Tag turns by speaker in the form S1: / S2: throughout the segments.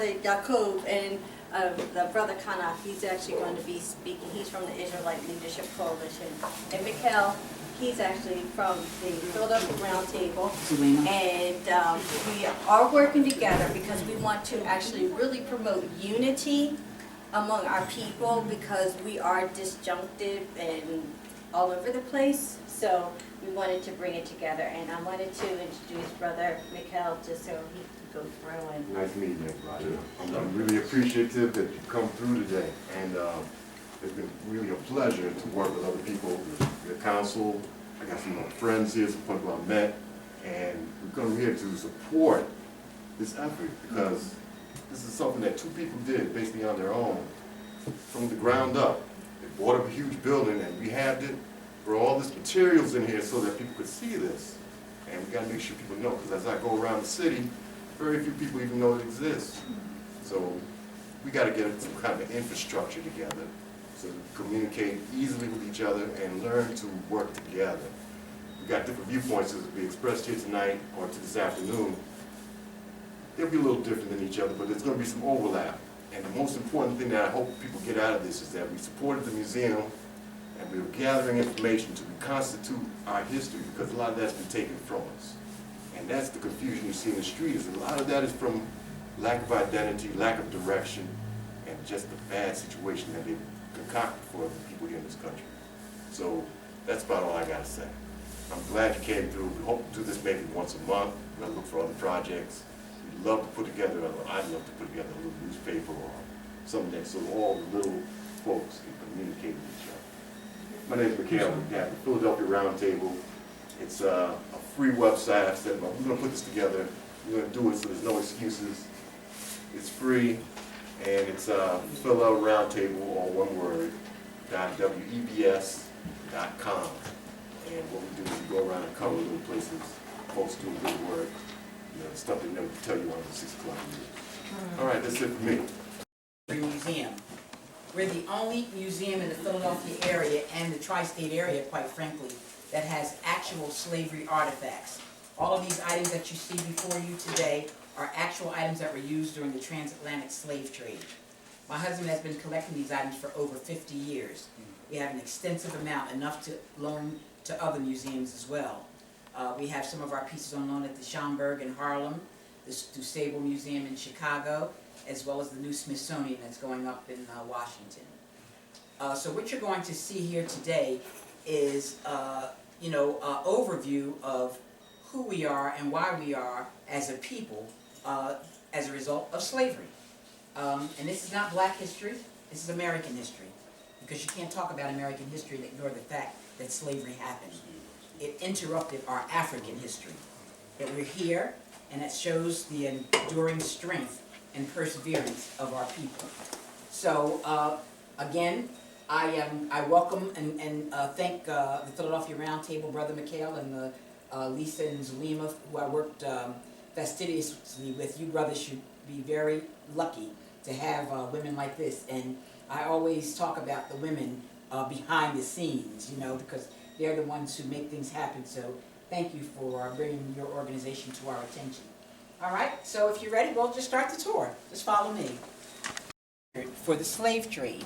S1: Brother Yaakov and the Brother Kana, he's actually going to be speaking. He's from the Israelite Leadership Coalition. And Mikhail, he's actually from the Philadelphia Round Table. And we are working together because we want to actually really promote unity among our people, because we are disjunctive and all over the place. So we wanted to bring it together, and I wanted to introduce Brother Mikhail just so he could go through and...
S2: Nice meeting you, brother. I'm really appreciative that you come through today, and it's been really a pleasure to work with other people, the council. I got some friends here, some people I met, and we're coming here to support this effort, because this is something that two people did basically on their own from the ground up. They bought up a huge building and rehabbed it, brought all this materials in here so that people could see this. And we got to make sure people know, because as I go around the city, very few people even know it exists. So we got to get some kind of infrastructure together so we communicate easily with each other and learn to work together. We got different viewpoints as we expressed here tonight or to this afternoon. They'll be a little different than each other, but there's going to be some overlap. And the most important thing that I hope people get out of this is that we supported the museum and we were gathering information to reconstitute our history, because a lot of that's been taken from us. And that's the confusion you see in the street, is a lot of that is from lack of identity, lack of direction, and just the bad situation that they've concocted for the people here in this country. So that's about all I got to say. I'm glad you came through. We hope to do this maybe once a month. We're going to look for other projects. We'd love to put together, I'd love to put together a little newspaper or something that so all the little folks can communicate with each other. My name is Mikhail. We have the Philadelphia Round Table. It's a free website I've set up. We're going to put this together. We're going to do it so there's no excuses. It's free, and it's Philadelphia Round Table, all one word, .webs.com. And what we do is we go around and cover little places, folks doing good work, stuff they never tell you on the 6 o'clock news. All right, that's it for me.
S3: Museum. We're the only museum in the Philadelphia area and the tri-state area, quite frankly, that has actual slavery artifacts. All of these items that you see before you today are actual items that were used during the transatlantic slave trade. My husband has been collecting these items for over 50 years. We have an extensive amount, enough to loan to other museums as well. We have some of our pieces on loan at the Schomburg in Harlem, the DuSable Museum in Chicago, as well as the new Smithsonian that's going up in Washington. So what you're going to see here today is, overview of who we are and why we are as a people as a result of slavery. And this is not black history, this is American history. Because you can't talk about American history and ignore the fact that slavery happened. It interrupted our African history. That we're here, and it shows the enduring strength and perseverance of our people. So, again, I welcome and thank the Philadelphia Round Table, Brother Mikhail, and Lisa and Zulima, who I worked fastidiously with. You brothers should be very lucky to have women like this. And I always talk about the women behind the scenes, because they're the ones who make things happen. So thank you for bringing your organization to our attention. All right, so if you're ready, we'll just start the tour. Just follow me. For the slave trade.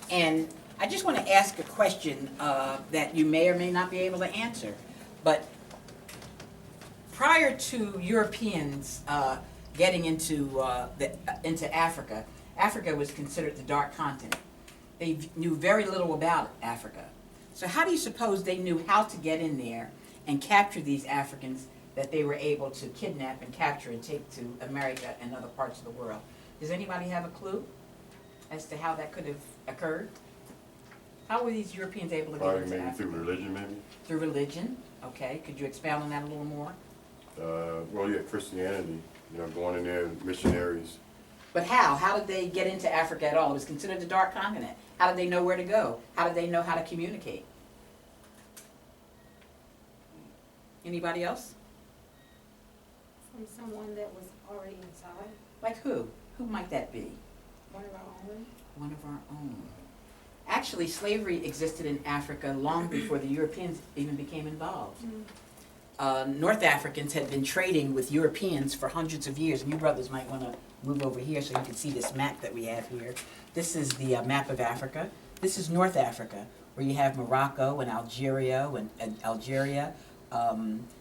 S3: And I just want to ask a question that you may or may not be able to answer. But prior to Europeans getting into Africa, Africa was considered the dark continent. They knew very little about Africa. So how do you suppose they knew how to get in there and capture these Africans that they were able to kidnap and capture and take to America and other parts of the world? Does anybody have a clue as to how that could have occurred? How were these Europeans able to get into
S2: Maybe
S3: Africa?
S2: through religion, maybe?
S3: Through religion, okay. Could you expound on that a little more?
S2: Well, yeah, Christianity, going in there, missionaries.
S3: But how? How did they get into Africa at all? It was considered the dark continent. How did they know where to go? How did they know how to communicate? Anybody else?
S4: From someone that was already inside.
S3: Like who? Who might that be?
S4: One of our own.
S3: One of our own. Actually, slavery existed in Africa long before the Europeans even became involved. North Africans had been trading with Europeans for hundreds of years. And you brothers might want to move over here so you can see this map that we have here. This is the map of Africa. This is North Africa, where you have Morocco and Algeria.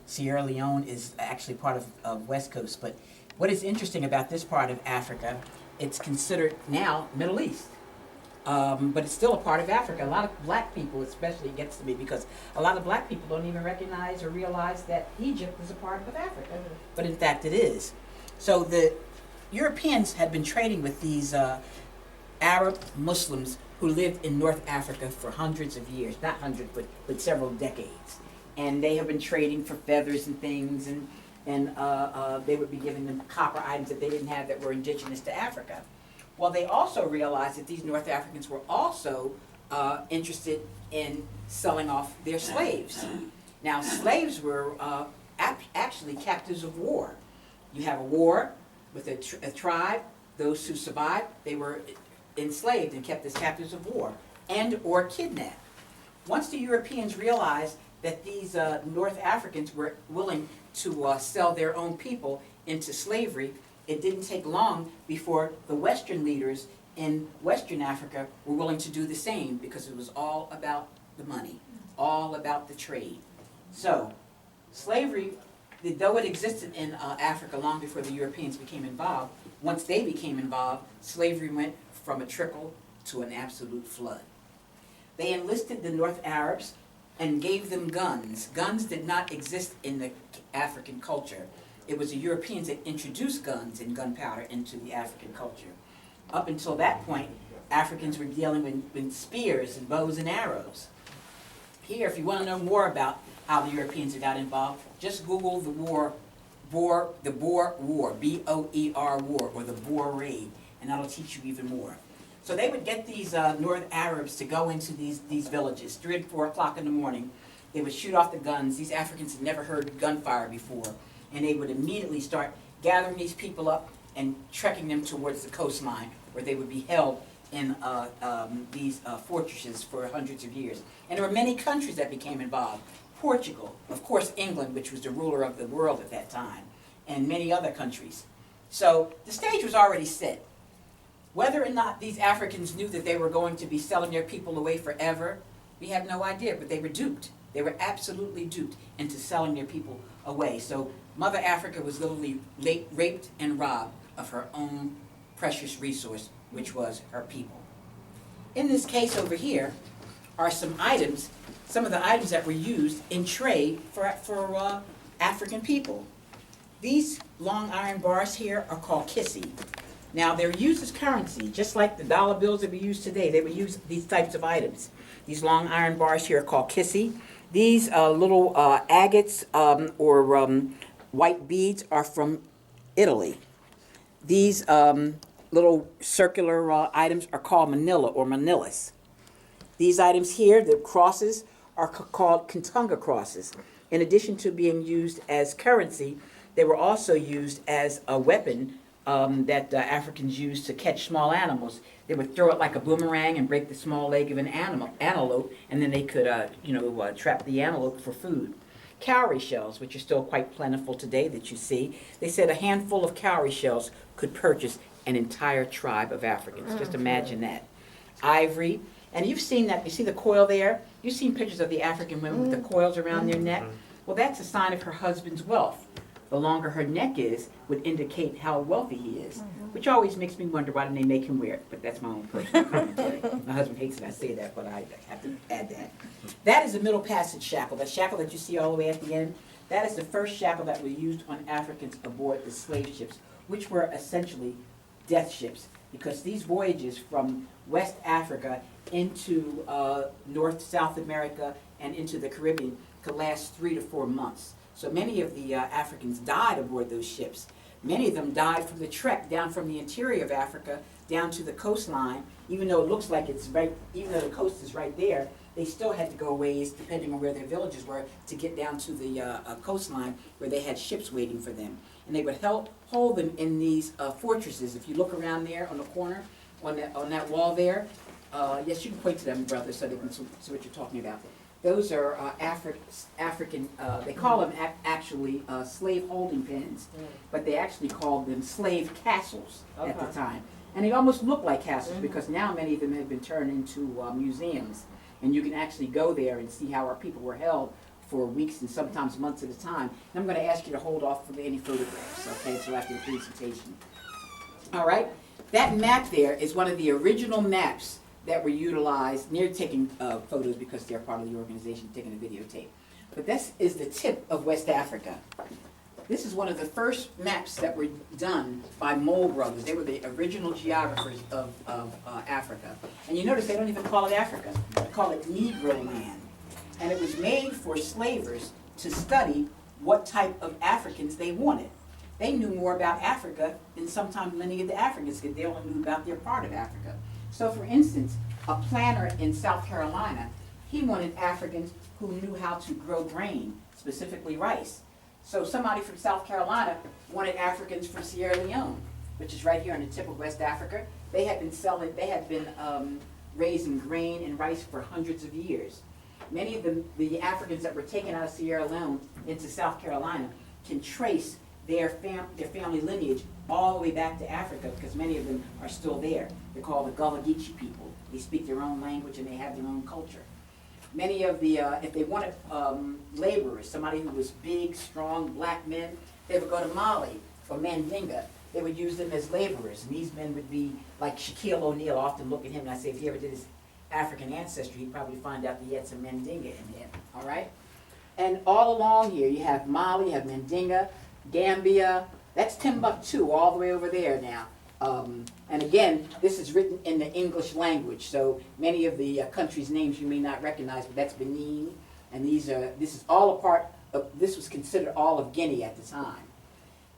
S3: Sierra Leone is actually part of West Coast. But what is interesting about this part of Africa, it's considered now Middle East. But it's still a part of Africa. A lot of black people especially gets to me because a lot of black people don't even recognize or realize that Egypt is a part of Africa. But in fact it is. So the Europeans had been trading with these Arab Muslims who lived in North Africa for hundreds of years. Not hundreds, but several decades. And they have been trading for feathers and things, and they would be giving them copper items that they didn't have that were indigenous to Africa. Well, they also realized that these North Africans were also interested in selling off their slaves. Now, slaves were actually captives of war. You have a war with a tribe. Those who survived, they were enslaved and kept as captives of war and or kidnapped. Once the Europeans realized that these North Africans were willing to sell their own people into slavery, it didn't take long before the Western leaders in Western Africa were willing to do the same, because it was all about the money, all about the trade. So, slavery, though it existed in Africa long before the Europeans became involved, once they became involved, slavery went from a trickle to an absolute flood. They enlisted the North Arabs and gave them guns. Guns did not exist in the African culture. It was the Europeans that introduced guns and gunpowder into the African culture. Up until that point, Africans were dealing with spears and bows and arrows. Here, if you want to know more about how the Europeans got involved, just Google the Boer War, B-O-E-R war, or the Boer Raid, and that'll teach you even more. So they would get these North Arabs to go into these villages, 3 and 4 o'clock in the morning. They would shoot off the guns. These Africans had never heard gunfire before, and they would immediately start gathering these people up and trekking them towards the coastline, where they would be held in these fortresses for hundreds of years. And there were many countries that became involved. Portugal, of course England, which was the ruler of the world at that time, and many other countries. So the stage was already set. Whether or not these Africans knew that they were going to be selling their people away forever, we have no idea, but they were duped. They were absolutely duped into selling their people away. So Mother Africa was literally raped and robbed of her own precious resource, which was her people. In this case over here are some items, some of the items that were used in trade for African people. These long iron bars here are called kissy. Now they're used as currency, just like the dollar bills that we use today. They would use these types of items. These long iron bars here are called kissy. These little agates or white beads are from Italy. These little circular items are called manila or manillas. These items here, the crosses, are called Kantunga crosses. In addition to being used as currency, they were also used as a weapon that Africans used to catch small animals. They would throw it like a boomerang and break the small leg of an antelope, and then they could, trap the antelope for food. Cowrie shells, which are still quite plentiful today that you see, they said a handful of cowrie shells could purchase an entire tribe of Africans. Just imagine that. Ivory, and you've seen that, you see the coil there? You've seen pictures of the African women with the coils around their neck? Well, that's a sign of her husband's wealth. The longer her neck is would indicate how wealthy he is, which always makes me wonder why didn't they make him wear it, but that's my own personal commentary. My husband hates it I say that, but I have to add that. That is the middle passage shackle, the shackle that you see all the way at the end. That is the first shackle that was used on Africans aboard the slave ships, which were essentially death ships, because these voyages from West Africa into North, South America, and into the Caribbean could last 3 to 4 months. So many of the Africans died aboard those ships. Many of them died from the trek down from the interior of Africa down to the coastline. Even though it looks like it's right, even though the coast is right there, they still had to go ways, depending on where their villages were, to get down to the coastline where they had ships waiting for them. And they would hold them in these fortresses. If you look around there on the corner, on that wall there, yes, you can point to them, brother, so they can see what you're talking about. Those are African, they call them actually slave holding pens, but they actually called them slave castles at the time. And they almost look like castles because now many of them have been turned into museums. And you can actually go there and see how our people were held for weeks and sometimes months at a time. And I'm going to ask you to hold off for any photographs, okay, until after the presentation. All right? That map there is one of the original maps that were utilized near taking photos because they're part of the organization taking a videotape. But this is the tip of West Africa. This is one of the first maps that were done by Mole Brothers. They were the original geographers of Africa. And you notice they don't even call it Africa. They call it Negro land. And it was made for slavers to study what type of Africans they wanted. They knew more about Africa than sometimes many of the Africans did. They only knew about their part of Africa. So for instance, a planter in South Carolina, he wanted Africans who knew how to grow grain, specifically rice. So somebody from South Carolina wanted Africans from Sierra Leone, which is right here on the tip of West Africa. They had been raising grain and rice for hundreds of years. Many of the Africans that were taken out of Sierra Leone into South Carolina can trace their family lineage all the way back to Africa because many of them are still there. They're called the Gullah Geechee people. They speak their own language and they have their own culture. Many of the, if they wanted laborers, somebody who was big, strong, black men, they would go to Mali or Mandinga. They would use them as laborers. And these men would be like Shaquille O'Neal. I often look at him and I say, if he ever did his African ancestry, he'd probably find out that he had some Mandinga in him, all right? And all along here, you have Mali, you have Mandinga, Gambia. That's Timbuktu all the way over there now. And again, this is written in the English language, so many of the countries' names you may not recognize, but that's Benin, and this is all a part of, this was considered all of Guinea at the time.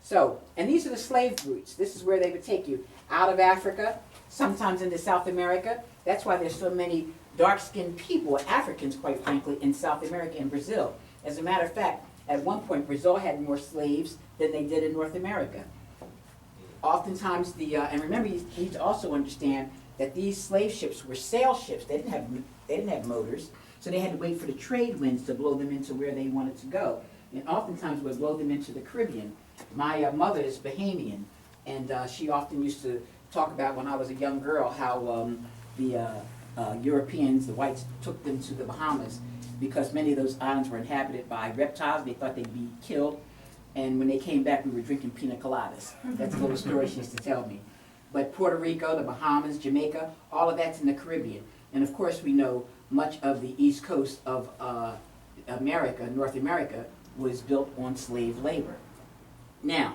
S3: So, and these are the slave routes. This is where they would take you out of Africa, sometimes into South America. That's why there's so many dark-skinned people, Africans quite frankly, in South America and Brazil. As a matter of fact, at one point Brazil had more slaves than they did in North America. Oftentimes and remember you need to also understand that these slave ships were sail ships. They didn't have motors, so they had to wait for the trade winds to blow them into where they wanted to go. And oftentimes would blow them into the Caribbean. My mother is Bahamian, and she often used to talk about when I was a young girl how the Europeans, the whites, took them to the Bahamas because many of those islands were inhabited by reptiles. They thought they'd be killed. And when they came back, we were drinking pina coladas. That's a little story she used to tell me. But Puerto Rico, the Bahamas, Jamaica, all of that's in the Caribbean. And of course, we know much of the east coast of America, North America, was built on slave labor. Now,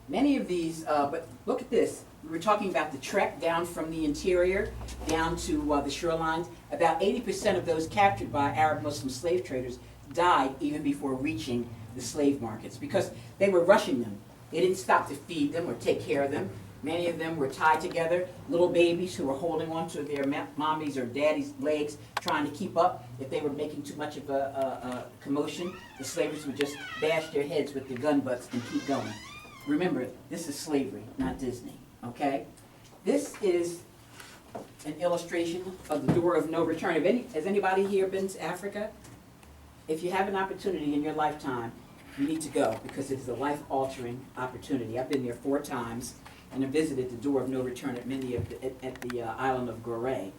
S3: many of these, but look at this. We were talking about the trek down from the interior down to the shorelines. About 80% of those captured by Arab Muslim slave traders died even before reaching the slave markets because they were rushing them. They didn't stop to feed them or take care of them. Many of them were tied together, little babies who were holding on to their mommy's or daddy's legs, trying to keep up. If they were making too much of a commotion, the slavers would just bash their heads with their gun butts and keep going. Remember, this is slavery, not Disney, okay? This is an illustration of the door of no return. Has anybody here been to Africa? If you have an opportunity in your lifetime, you need to go because it is a life-altering opportunity. I've been there 4 times and I visited the door of no return at the island of Gorée.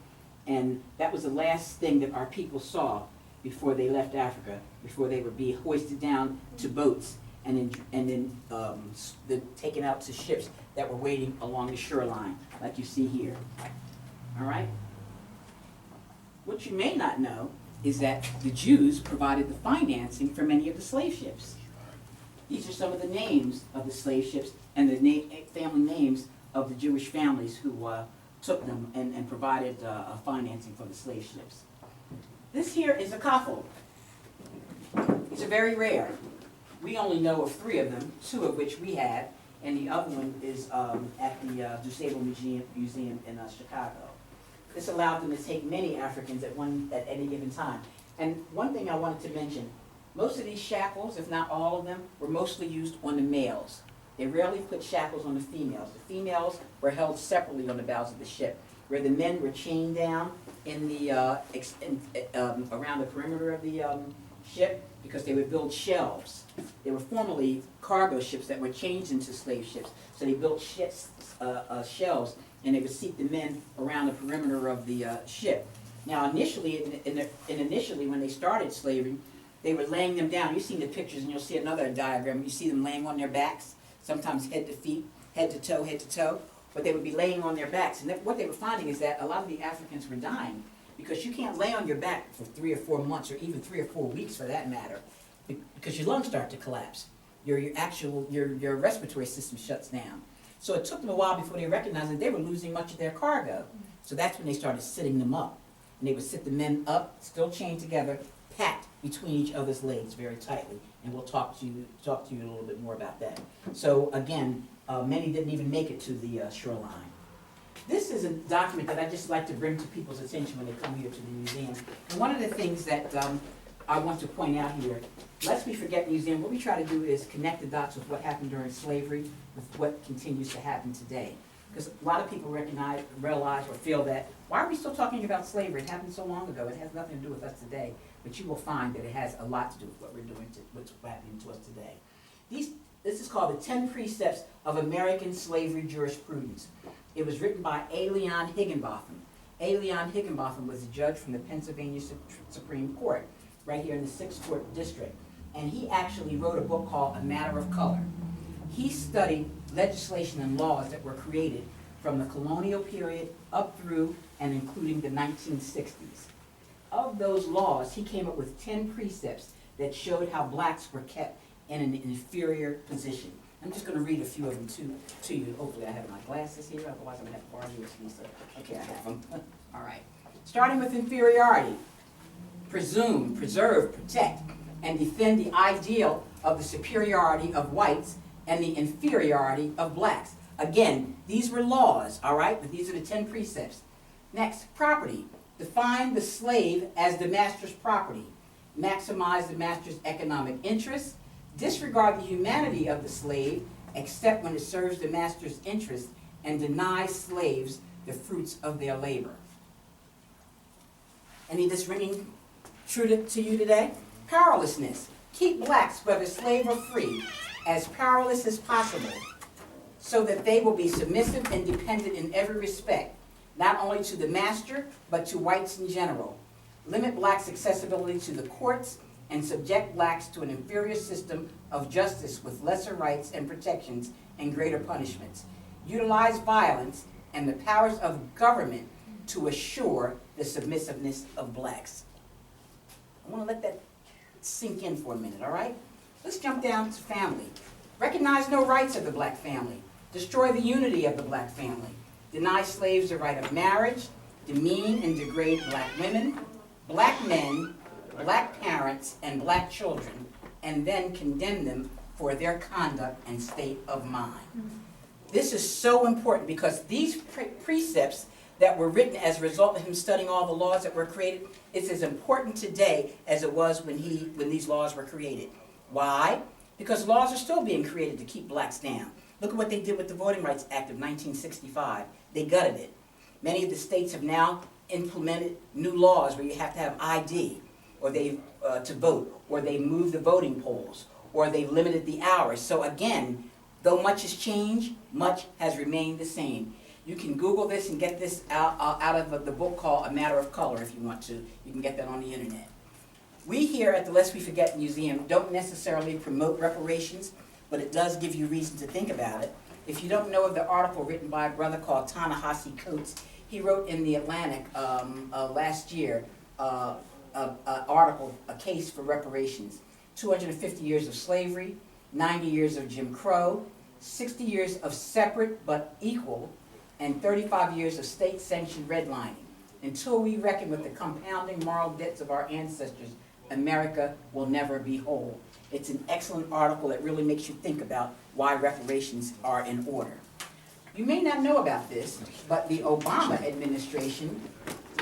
S3: And that was the last thing that our people saw before they left Africa, before they would be hoisted down to boats and then taken out to ships that were waiting along the shoreline, like you see here. All right? What you may not know is that the Jews provided the financing for many of the slave ships. These are some of the names of the slave ships and the family names of the Jewish families who took them and provided financing for the slave ships. This here is a coffle. These are very rare. We only know of 3 of them, 2 of which we have, and the other one is at the Dusable Museum in Chicago. This allowed them to take many Africans at any given time. And one thing I wanted to mention, most of these shackles, if not all of them, were mostly used on the males. They rarely put shackles on the females. The females were held separately on the bows of the ship. where the men were chained down in the, around the perimeter of the ship, because they would build shelves. They were formerly cargo ships that were changed into slave ships. So they built ships, shelves, and they would seat the men around the perimeter of the ship. Now initially, initially when they started slavery, they were laying them down. You've seen the pictures, and you'll see another diagram. You see them laying on their backs, sometimes head to feet, head to toe. But they would be laying on their backs. And what they were finding is that a lot of the Africans were dying, because you can't lay on your back for 3 or 4 months, or even 3 or 4 weeks for that matter, because your lungs start to collapse. Your respiratory system shuts down. So it took them a while before they recognized that they were losing much of their cargo. So that's when they started sitting them up. And they would sit the men up, still chained together, packed between each other's legs very tightly. And we'll talk to you a little bit more about that. So again, many didn't even make it to the shoreline. This is a document that I just like to bring to people's attention when they come here to the museum. And one of the things that I want to point out here, Lest We Forget Museum, what we try to do is connect the dots with what happened during slavery with what continues to happen today. Because a lot of people realize or feel that, why are we still talking about slavery? It happened so long ago. It has nothing to do with us today. But you will find that it has a lot to do with what we're doing, what's happening to us today. This is called the 10 Precepts of American Slavery Jurisprudence. It was written by A. Leon Higginbotham. A. Leon Higginbotham was a judge from the Pennsylvania Supreme Court, right here in the 6th Court District. And he actually wrote a book called A Matter of Color. He studied legislation and laws that were created from the colonial period up through and including the 1960s. Of those laws, he came up with 10 precepts that showed how blacks were kept in an inferior position. I'm just going to read a few of them to you. Hopefully I have my glasses here, otherwise I'm going to have to argue with Lisa. Okay, I have them. All right. Starting with inferiority. Presume, preserve, protect, and defend the ideal of the superiority of whites and the inferiority of blacks. Again, these were laws, all right? But these are the 10 precepts. Next, property. Define the slave as the master's property. Maximize the master's economic interests. Disregard the humanity of the slave, except when it serves the master's interest, and deny slaves the fruits of their labor. Any of this ringing true to you today? Powerlessness. Keep blacks, whether slave or free, as powerless as possible, so that they will be submissive and dependent in every respect, not only to the master, but to whites in general. Limit blacks' accessibility to the courts, and subject blacks to an inferior system of justice with lesser rights and protections and greater punishments. Utilize violence and the powers of government to assure the submissiveness of blacks. I want to let that sink in for a minute, all right? Let's jump down to family. Recognize no rights of the black family. Destroy the unity of the black family. Deny slaves the right of marriage. Demean and degrade black women, black men, black parents, and black children, and then condemn them for their conduct and state of mind. This is so important because these precepts that were written as a result of him studying all the laws that were created, it's as important today as it was when these laws were created. Why? Because laws are still being created to keep blacks down. Look at what they did with the Voting Rights Act of 1965. They gutted it. Many of the states have now implemented new laws where you have to have ID, or to vote, or they moved the voting polls, or they limited the hours. So again, though much has changed, much has remained the same. You can Google this and get this out of the book called A Matter of Color if you want to. You can get that on the internet. We here at the Lest We Forget Museum don't necessarily promote reparations, but it does give you reason to think about it. If you don't know of the article written by a brother called Ta-Nehisi Coates, he wrote in the Atlantic last year an article, A Case for Reparations. 250 years of slavery, 90 years of Jim Crow, 60 years of separate but equal, and 35 years of state-sanctioned redlining. Until we reckon with the compounding moral debts of our ancestors, America will never be whole. It's an excellent article that really makes you think about why reparations are in order. You may not know about this, but the Obama administration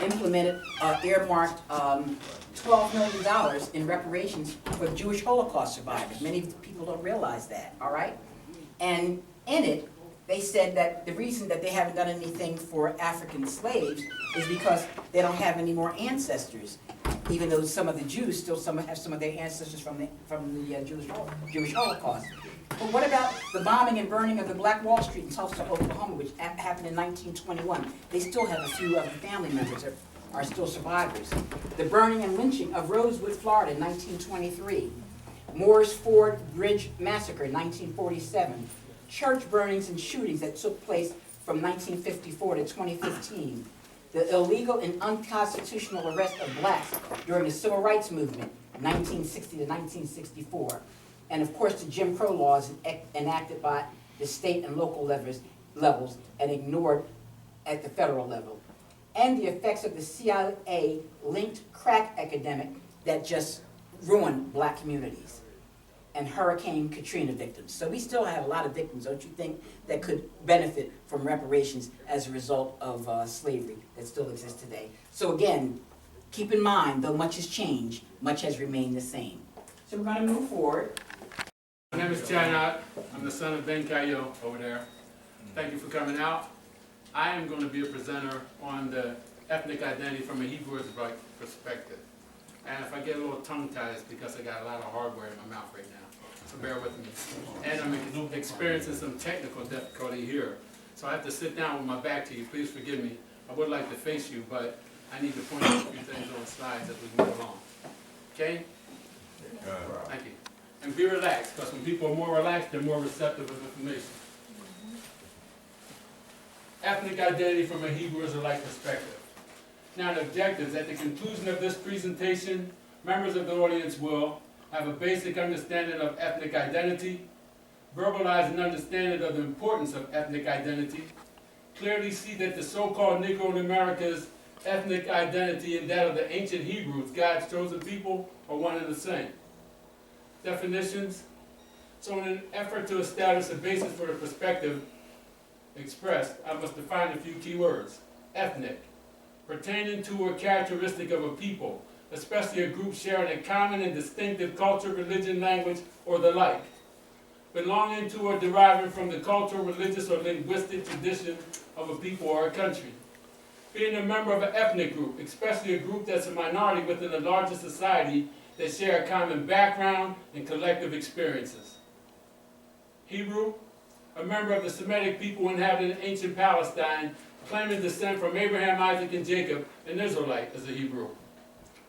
S3: implemented, earmarked $12 million in reparations for Jewish Holocaust survivors. Many people don't realize that, all right? And in it, they said that the reason that they haven't done anything for African slaves is because they don't have any more ancestors, even though some of the Jews still have some of their ancestors from the Jewish Holocaust. But what about the bombing and burning of the Black Wall Street in Tulsa, Oklahoma, which happened in 1921? They still have a few of the family members that are still survivors. The burning and lynching of Rosewood, Florida in 1923. Moore's Ford Bridge Massacre in 1947. Church burnings and shootings that took place from 1954 to 2015. The illegal and unconstitutional arrest of blacks during the Civil Rights Movement, 1960 to 1964. And of course, the Jim Crow laws enacted by the state and local levels and ignored at the federal level. And the effects of the CIA-linked crack epidemic that just ruined black communities. And Hurricane Katrina victims. So we still have a lot of victims, don't you think, that could benefit from reparations as a result of slavery that still exists today. So again, keep in mind, though much has changed, much has remained the same. So we're going to move forward.
S5: My name is Chanat. I'm the son of Ben Kayo over there. Thank you for coming out. I am going to be a presenter on the ethnic identity from a Hebrew Israelite perspective. And if I get a little tongue-tied, it's because I got a lot of hardware in my mouth right now. So bear with me. And I'm experiencing some technical difficulty here. So I have to sit down with my back to you. Please forgive me. I would like to face you, but I need to point out a few things on slides as we move along. Okay? Thank you. And be relaxed, because when people are more relaxed, they're more receptive of information. Ethnic identity from a Hebrew Israelite perspective. Now, the objectives: at the conclusion of this presentation, members of the audience will have a basic understanding of ethnic identity, verbalize an understanding of the importance of ethnic identity, clearly see that the so-called Negro in America's ethnic identity and that of the ancient Hebrews, God's chosen people, are one and the same. Definitions. So in an effort to establish a basis for the perspective expressed, I must define a few key words. Ethnic, pertaining to or characteristic of a people, especially a group sharing a common and distinctive culture, religion, language, or the like. Belonging to or deriving from the cultural, religious, or linguistic tradition of a people or a country. Being a member of an ethnic group, especially a group that's a minority within a larger society that share a common background and collective experiences. Hebrew, a member of the Semitic people inhabiting ancient Palestine, claiming descent from Abraham, Isaac, and Jacob, an Israelite as a Hebrew.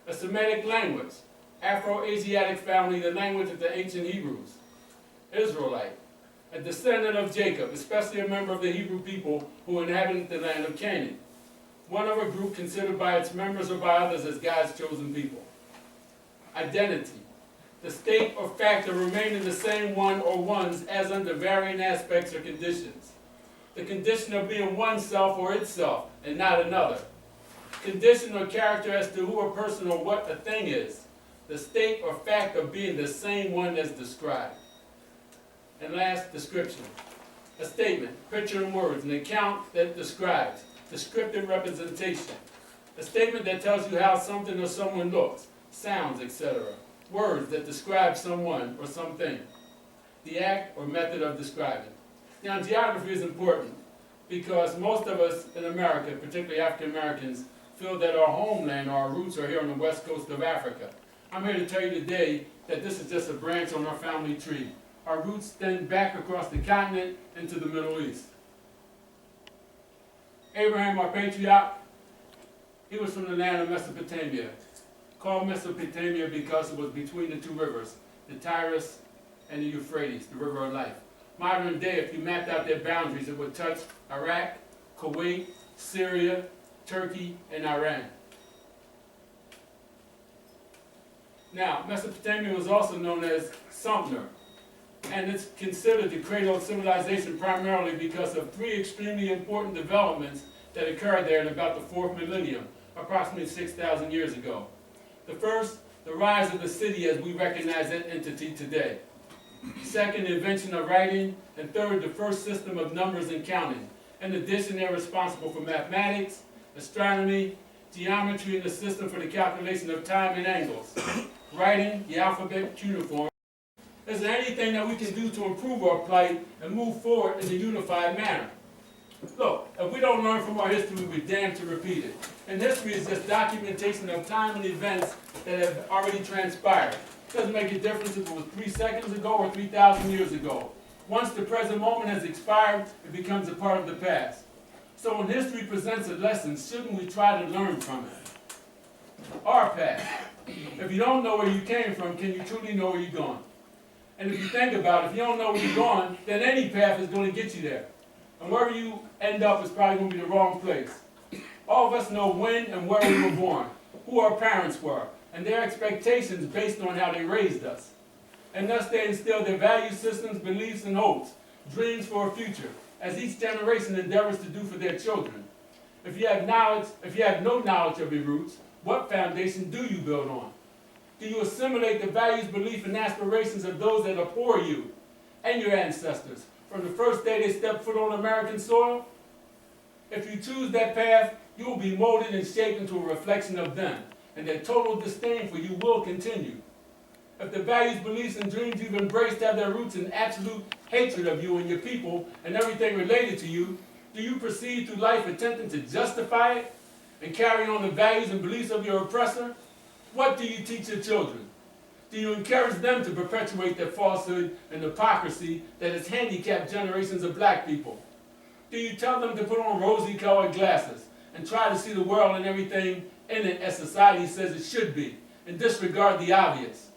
S5: A Semitic language, Afro-Asiatic family, the language of the ancient Hebrews. Israelite, a descendant of Jacob, especially a member of the Hebrew people who inhabited the land of Canaan. One of a group considered by its members or by others as God's chosen people. Identity, the state or fact of remaining the same one or ones as under varying aspects or conditions. The condition of being oneself or itself and not another. Condition or character as to who a person or what a thing is. The state or fact of being the same one as described. And last, description. A statement, picture and words, an account that describes, descriptive representation. A statement that tells you how something or someone looks, sounds, etc. Words that describe someone or something. The act or method of describing. Now, geography is important because most of us in America, particularly African Americans, feel that our homeland, our roots are here on the west coast of Africa. I'm here to tell you today that this is just a branch on our family tree. Our roots extend back across the continent into the Middle East. Abraham, our patriarch, he was from the land of Mesopotamia, called Mesopotamia because it was between the two rivers, the Tigris and the Euphrates, the river of life. Modern day, if you mapped out their boundaries, it would touch Iraq, Kuwait, Syria, Turkey, and Iran. Now, Mesopotamia was also known as Sumter, and it's considered the cradle of civilization primarily because of three extremely important developments that occurred there in about the 4th millennium, approximately 6,000 years ago. The first, the rise of the city as we recognize that entity today. Second, the invention of writing. And third, the first system of numbers and counting. In addition, they're responsible for mathematics, astronomy, geometry, and the system for the calculation of time and angles. Writing, the alphabet, cuneiform, Is there anything that we can do to improve our plight and move forward in a unified manner? Look, if we don't learn from our history, we're damned to repeat it. And history is just documentation of time and events that have already transpired. It doesn't make a difference if it was 3 seconds ago or 3,000 years ago. Once the present moment has expired, it becomes a part of the past. So when history presents a lesson, shouldn't we try to learn from it? Our past. If you don't know where you came from, can you truly know where you're going? And if you think about it, if you don't know where you're going, then any path is going to get you there. And wherever you end up is probably going to be the wrong place. All of us know when and where we were born, who our parents were, and their expectations based on how they raised us. And thus they instill their value systems, beliefs, and hopes, dreams for a future, as each generation endeavors to do for their children. If you have no knowledge of your roots, what foundation do you build on? Do you assimilate the values, beliefs, and aspirations of those that abhor you and your ancestors from the first day they step foot on American soil? If you choose that path, you will be molded and shaped into a reflection of them, and their total disdain for you will continue. If the values, beliefs, and dreams you've embraced have their roots in absolute hatred of you and your people and everything related to you, do you proceed through life attempting to justify it and carry on the values and beliefs of your oppressor? What do you teach your children? Do you encourage them to perpetuate that falsehood and hypocrisy that has handicapped generations of black people? Do you tell them to put on rosy-colored glasses and try to see the world and everything in it as society says it should be, and disregard the obvious?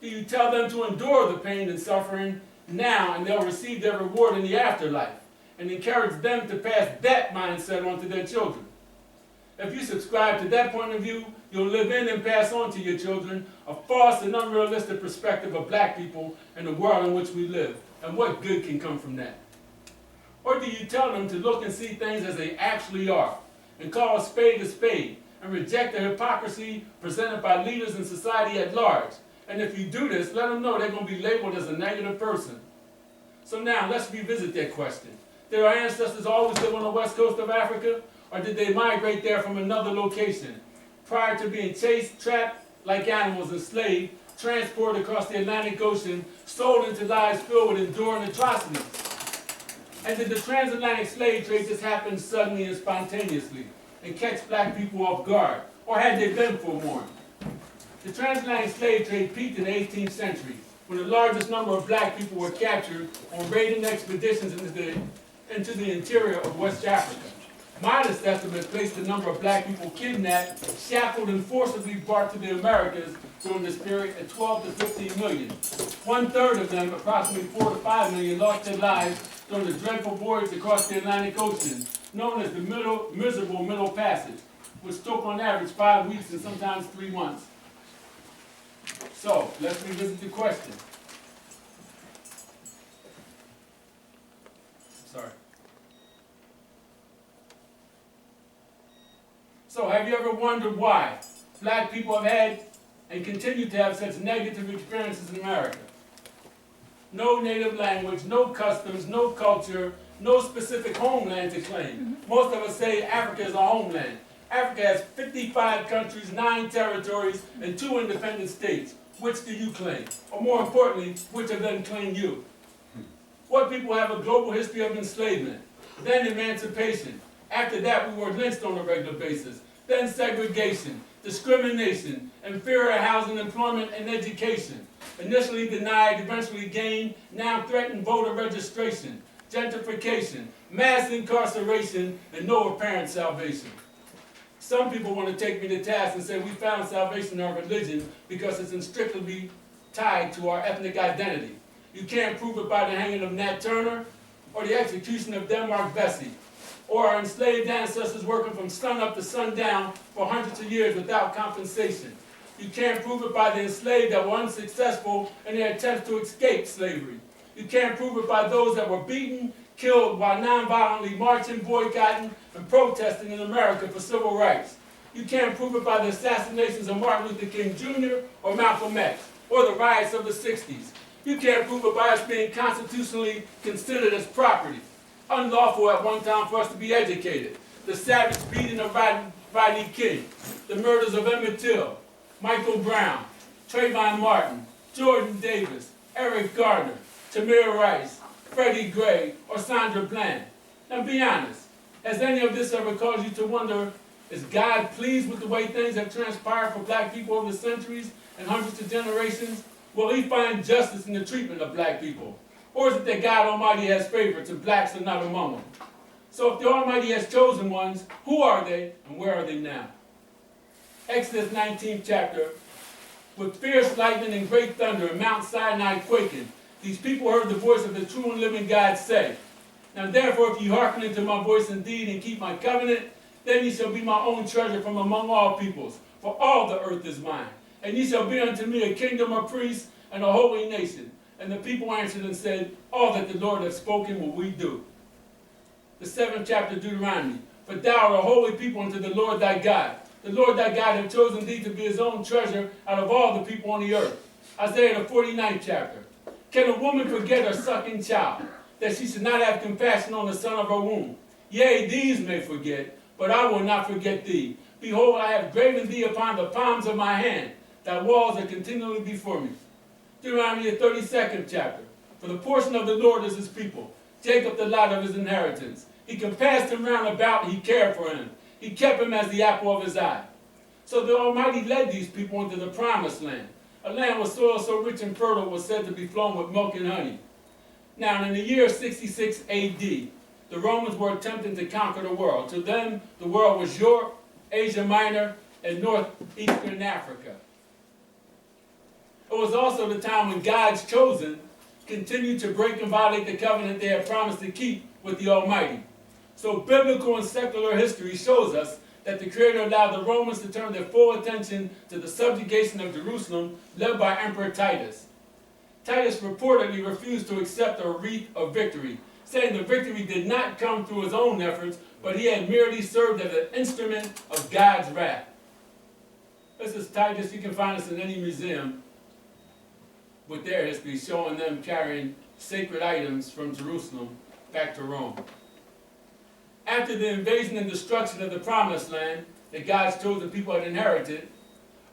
S5: Do you tell them to endure the pain and suffering now and they'll receive their reward in the afterlife, and encourage them to pass that mindset on to their children? If you subscribe to that point of view, you'll live in and pass on to your children a false and unrealistic perspective of black people and the world in which we live, and what good can come from that? Or do you tell them to look and see things as they actually are, and call a spade, and reject the hypocrisy presented by leaders in society at large? And if you do this, let them know they're going to be labeled as a negative person. So now, let's revisit that question. Did our ancestors always live on the west coast of Africa? Or did they migrate there from another location, prior to being chased, trapped like animals, enslaved, transported across the Atlantic Ocean, sold into lives filled with enduring atrocities? And did the transatlantic slave trade just happen suddenly and spontaneously and catch black people off guard? Or had they been forewarned? The transatlantic slave trade peaked in the 18th century, when the largest number of black people were captured on raiding expeditions into the interior of West Africa. Modest estimates placed the number of black people kidnapped, shackled, and forcibly brought to the Americas during this period at 12 to 15 million. 1/3 of them, approximately 4 to 5 million, lost their lives during the dreadful voyage across the Atlantic Ocean, known as the miserable Middle Passage, which took on average 5 weeks and sometimes 3 months. So, let's revisit the question. Sorry. So have you ever wondered why black people have had and continue to have such negative experiences in America? No native language, no customs, no culture, no specific homeland to claim. Most of us say Africa is our homeland. Africa has 55 countries, 9 territories, and 2 independent states. Which do you claim? Or more importantly, which of them claim you? What people have a global history of enslavement, then emancipation. After that, we were lynched on a regular basis. Then segregation, discrimination, inferior housing, employment, and education. Initially denied, eventually gained, now threatened voter registration, gentrification, mass incarceration, and no apparent salvation. Some people want to take me to task and say we found salvation in our religion because it's inextricably tied to our ethnic identity. You can't prove it by the hanging of Nat Turner or the execution of Denmark Vesey, or our enslaved ancestors working from sun up to sundown for hundreds of years without compensation. You can't prove it by the enslaved that were unsuccessful in their attempts to escape slavery. You can't prove it by those that were beaten, killed while nonviolently marching, boycotting, and protesting in America for civil rights. You can't prove it by the assassinations of Martin Luther King Jr. or Malcolm X, or the riots of the 60s. You can't prove it by us being constitutionally considered as property. Unlawful at one time for us to be educated. The savage beating of Rodney King. The murders of Emmett Till, Michael Brown, Trayvon Martin, Jordan Davis, Eric Gardner, Tamir Rice, Freddie Gray, or Sandra Bland. Now be honest, has any of this ever caused you to wonder, is God pleased with the way things have transpired for black people over the centuries and hundreds of generations? Will he find justice in the treatment of black people? Or is it that God Almighty has favorites and blacks are not among them? So if the Almighty has chosen ones, who are they and where are they now? Exodus 19th chapter, with fierce lightning and great thunder and Mount Sinai quaking, these people heard the voice of the true and living God say, now therefore if ye hearken unto my voice indeed and keep my covenant, then ye shall be my own treasure from among all peoples, for all the earth is mine. And ye shall be unto me a kingdom of priests and a holy nation. And the people answered and said, all that the Lord hath spoken will we do. The 7th chapter of Deuteronomy, for thou art a holy people unto the Lord thy God. The Lord thy God hath chosen thee to be his own treasure out of all the people on the earth. Isaiah the 49th chapter. Can a woman forget her sucking child, that she should not have compassion on the son of her womb? Yea, these may forget, but I will not forget thee. Behold, I have graven thee upon the palms of my hand. Thy walls are continually before me. Deuteronomy the 32nd chapter. For the portion of the Lord is his people, Jacob the lot of his inheritance. He compassed him round about, he cared for him. He kept him as the apple of his eye. So the Almighty led these people into the promised land, a land with soil so rich and fertile was said to be flowing with milk and honey. Now in the year 66 AD, the Romans were attempting to conquer the world. To them, the world was Europe, Asia Minor, and northeastern Africa. It was also the time when God's chosen continued to break and violate the covenant they had promised to keep with the Almighty. So biblical and secular history shows us that the Creator allowed the Romans to turn their full attention to the subjugation of Jerusalem led by Emperor Titus. Titus reportedly refused to accept a wreath of victory, saying the victory did not come through his own efforts, but he had merely served as an instrument of God's wrath. This is Titus. You can find this in any museum with their history, showing them carrying sacred items from Jerusalem back to Rome. After the invasion and destruction of the promised land that God's chosen people had inherited,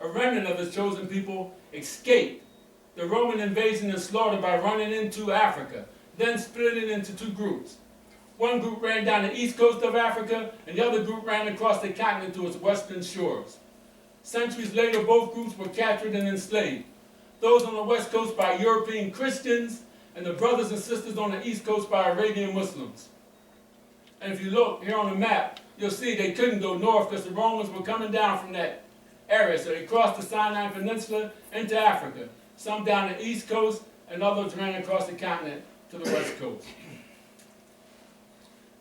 S5: a remnant of his chosen people escaped the Roman invasion and slaughter by running into Africa, then splitting into two groups. One group ran down the east coast of Africa, and the other group ran across the continent to its western shores. Centuries later, both groups were captured and enslaved. Those on the west coast by European Christians, and the brothers and sisters on the east coast by Arabian Muslims. And if you look here on the map, you'll see they couldn't go north because the Romans were coming down from that area. So they crossed the Sinai Peninsula into Africa. Some down the east coast, and others ran across the continent to the west coast.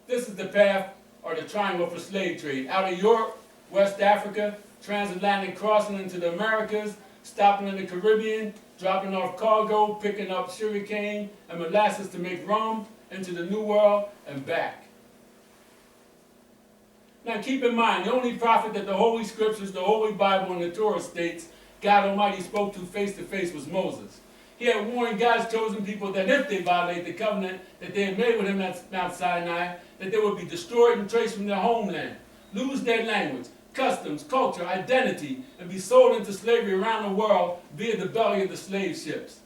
S5: This is the path, or the triangle for slave trade. Out of Europe, West Africa, transatlantic crossing into the Americas, stopping in the Caribbean, dropping off cargo, picking up sugarcane and molasses to make rum, into the New World and back. Now keep in mind, the only prophet that the Holy Scriptures, the Holy Bible, and the Torah states God Almighty spoke to face was Moses. He had warned God's chosen people that if they violate the covenant that they had made with him at Mount Sinai, that they would be destroyed and traced from their homeland, lose their language, customs, culture, identity, and be sold into slavery around the world via the belly of the slave ships.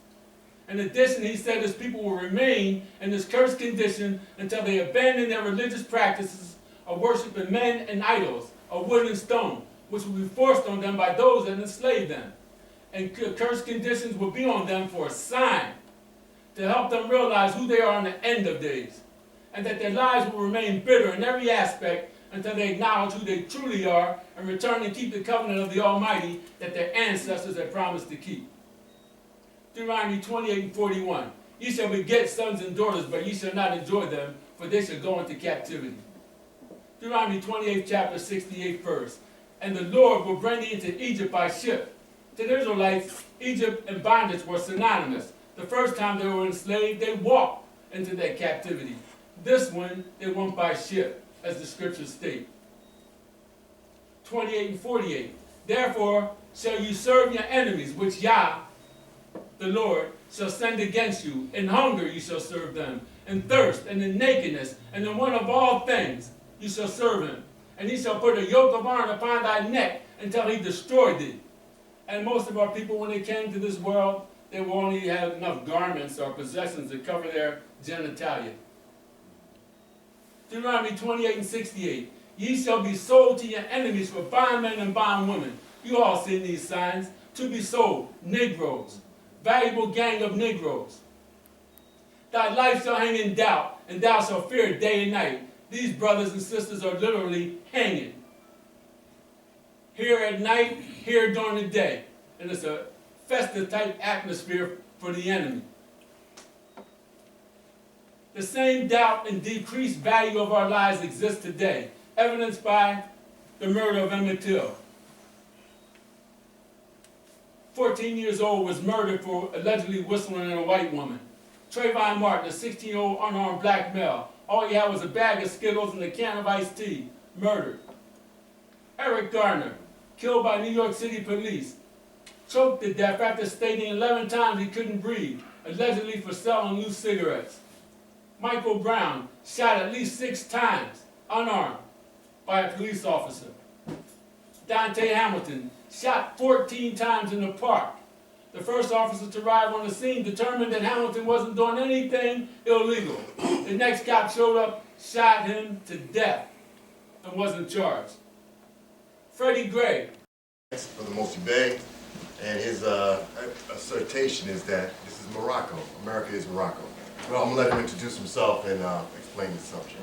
S5: In addition, he said his people will remain in this cursed condition until they abandon their religious practices of worshiping men and idols, of wood and stone, which will be forced on them by those that enslaved them. And cursed conditions will be on them for a sign to help them realize who they are in the end of days, and that their lives will remain bitter in every aspect until they acknowledge who they truly are and return and keep the covenant of the Almighty that their ancestors had promised to keep. Deuteronomy 28:41. Ye shall beget sons and daughters, but ye shall not enjoy them, for they shall go into captivity. Deuteronomy 28th chapter, 68th verse. And the Lord will bring thee into Egypt by ship. To the Israelites, Egypt and bondage were synonymous. The first time they were enslaved, they walked into their captivity. This one, they went by ship, as the scriptures state. 28 and 48. Therefore shall you serve your enemies, which Yah, the Lord, shall send against you. In hunger you shall serve them, in thirst, and in nakedness, and in want of all things you shall serve him. And he shall put a yoke of iron upon thy neck until he destroy thee. And most of our people, when they came to this world, they will only have enough garments or possessions to cover their genitalia. Deuteronomy 28:68. Ye shall be sold to your enemies for bondmen and bondwomen. You all seen these signs. To be sold, Negroes, valuable gang of Negroes. Thy life shall hang in doubt, and thou shalt fear it day and night. These brothers and sisters are literally hanging. Here at night, here during the day. And it's a festive type atmosphere for the enemy. The same doubt and decreased value of our lives exists today, evidenced by the murder of Emmett Till. 14 years old, was murdered for allegedly whistling at a white woman. Trayvon Martin, a 16-year-old unarmed black male, all he had was a bag of Skittles and a can of iced tea, murdered. Eric Garner, killed by New York City police, choked to death after stating 11 times he couldn't breathe, allegedly for selling loose cigarettes. Michael Brown, shot at least 6 times, unarmed, by a police officer. Dante Hamilton, shot 14 times in the park. The first officer to arrive on the scene determined that Hamilton wasn't doing anything illegal. The next cop showed up, shot him to death, and wasn't charged. Freddie Gray.
S2: For the Mosi Bey, and his assertion is that this is Morocco. America is Morocco. Well, I'm gonna let him introduce himself and explain the subject.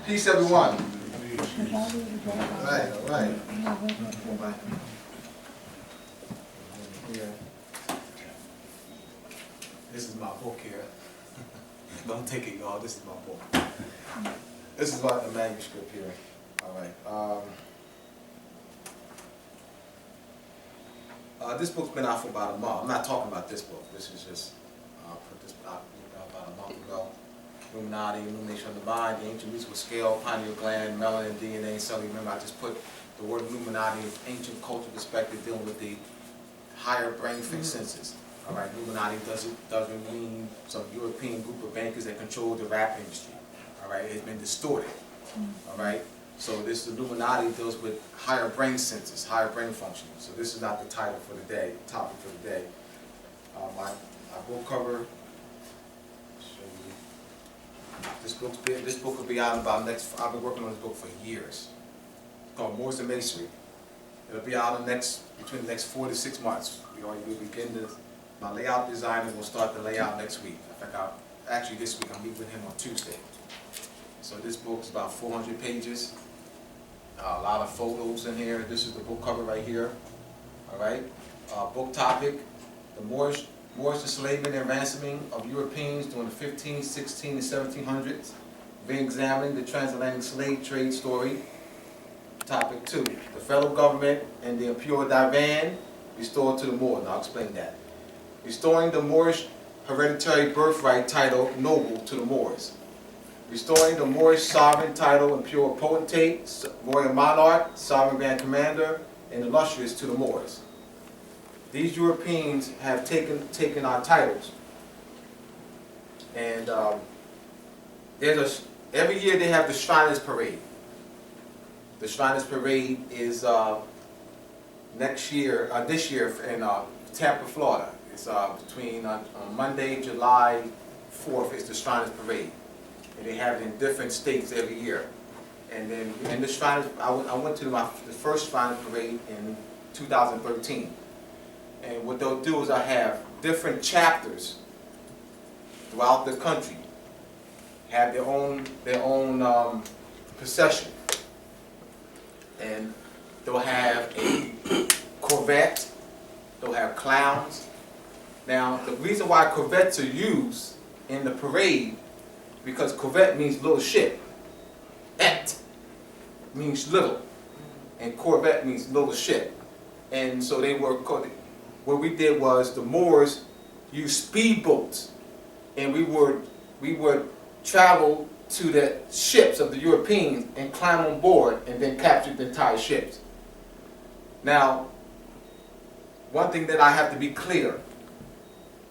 S6: Peace, everyone. All right. Yeah. This is my book here. Don't take it, y'all. This is my book. This is like the manuscript here. All right. This book's been out for about a month. I'm not talking about this book. This is just put this out about a month ago. Illuminati, Illumination of the Mind, the Ancient Musical Scale, Pineal Gland, Melanin, DNA, cellular. Remember, I just put the word Illuminati as ancient cultural perspective dealing with the higher brain fixed senses. All right, Illuminati doesn't mean some European group of bankers that control the rap industry. All right, it's been distorted. All right, so this Illuminati deals with higher brain senses, higher brain functioning. So this is not the title for the day, topic for the day. My book cover. This book will be out about I've been working on this book for years. It's called Moors and Masonry. It'll be out between the next 4 to 6 months. We'll begin my layout designer will start the layout next week. In fact, actually this week I'll meet with him on Tuesday. So this book is about 400 pages. A lot of photos in here. This is the book cover right here. All right. Book topic: the Moorish enslavement and ransoming of Europeans during the 15th, 16th, and 1700s. Re-examining the transatlantic slave trade story. Topic 2: the federal government and the impure divan restored to the Moor. Now I'll explain that. Restoring the Moorish hereditary birthright title noble to the Moors. Restoring the Moorish sovereign title impure potentate, royal monarch, sovereign grand commander, and illustrious to the Moors. These Europeans have taken our titles, and every year they have the Shriners Parade. The Shriners Parade is this year in Tampa, Florida. It's between Monday, July 4th is the Shriners Parade, and they have it in different states every year. And then in the Shriners, I went to the first Shriners Parade in 2013. And what they'll do is I have different chapters throughout the country have their own procession, and they'll have a Corvette, they'll have clowns. Now the reason why Corvettes are used in the parade because Corvette means little ship, et means little, and Corvette means little ship, and so they were. What we did was the Moors used speedboats, and we would travel to the ships of the Europeans and climb on board and then capture the entire ships. Now, one thing that I have to be clear,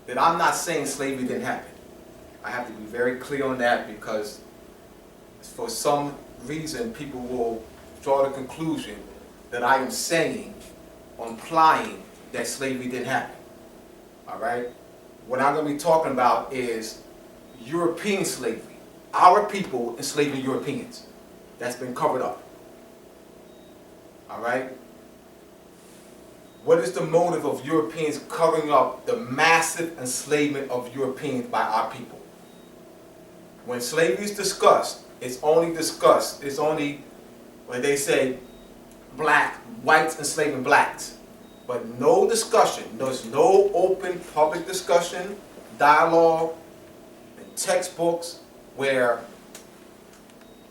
S6: that I'm not saying slavery didn't happen. I have to be very clear on that because for some reason people will draw the conclusion that I am saying or implying that slavery didn't happen. All right? What I'm going to be talking about is European slavery. Our people enslaving Europeans. That's been covered up. All right? What is the motive of Europeans covering up the massive enslavement of Europeans by our people? When slavery is discussed, it's only when they say whites enslaving blacks. But no discussion, there's no open public discussion, dialogue, and textbooks where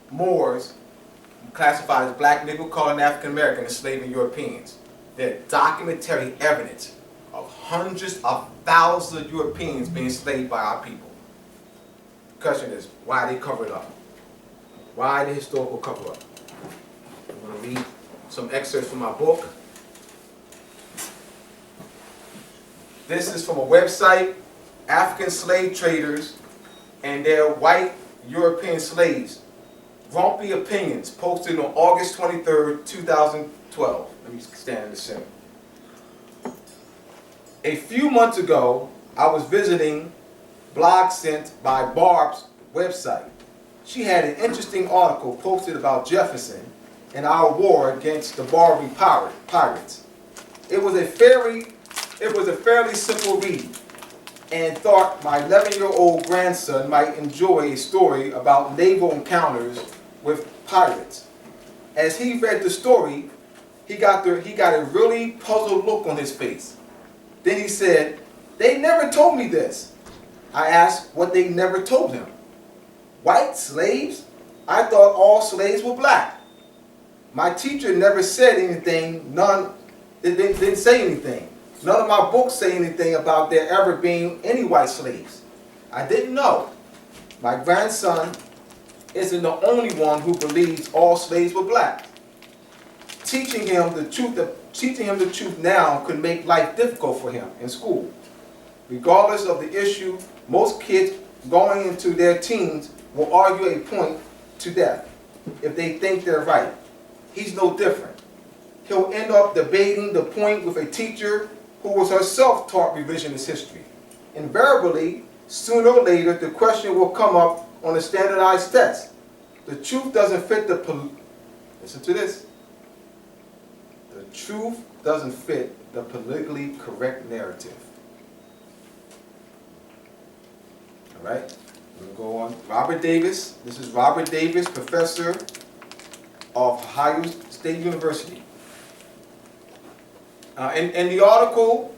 S6: Moors, classified as black, Negro, colored, and African American, enslaving Europeans. There's documentary evidence of hundreds of thousands of Europeans being enslaved by our people. The question is, why they cover it up? Why the historical cover up? I'm going to read some excerpts from my book. This is from a website, African Slave Traders and Their White European Slaves. Grumpy Opinions, posted on August 23rd, 2012. Let me stand in the center. A few months ago, I was visiting blog sent by Barb's website. She had an interesting article posted about Jefferson and our war against the Barbary pirates. It was a fairly simple read, and thought my 11-year-old grandson might enjoy a story about naval encounters with pirates. As he read the story, he got a really puzzled look on his face. Then he said, "They never told me this." I asked what they never told him. White slaves? I thought all slaves were black. My teacher never said anything, didn't say anything. None of my books say anything about there ever being any white slaves. I didn't know. My grandson isn't the only one who believes all slaves were black. Teaching him the truth now could make life difficult for him in school. Regardless of the issue, most kids going into their teens will argue a point to death if they think they're right. He's no different. He'll end up debating the point with a teacher who was herself taught revisionist history. Invariably, sooner or later, the question will come up on a standardized test. The truth doesn't fit listen to this. The truth doesn't fit the politically correct narrative. All right, we'll go on. Robert Davis. This is Robert Davis, professor of Ohio State University. In the article,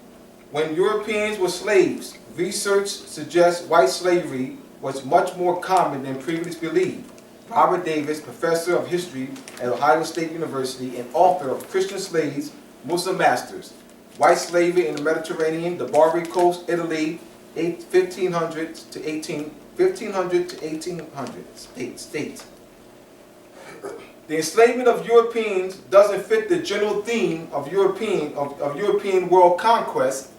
S6: When Europeans Were Slaves, research suggests white slavery was much more common than previously believed. Robert Davis, professor of history at Ohio State University and author of Christian Slaves, Muslim Masters, White Slavery in the Mediterranean, the Barbary Coast, Italy, 1500 to 1800 states. The enslavement of Europeans doesn't fit the general theme of European world conquest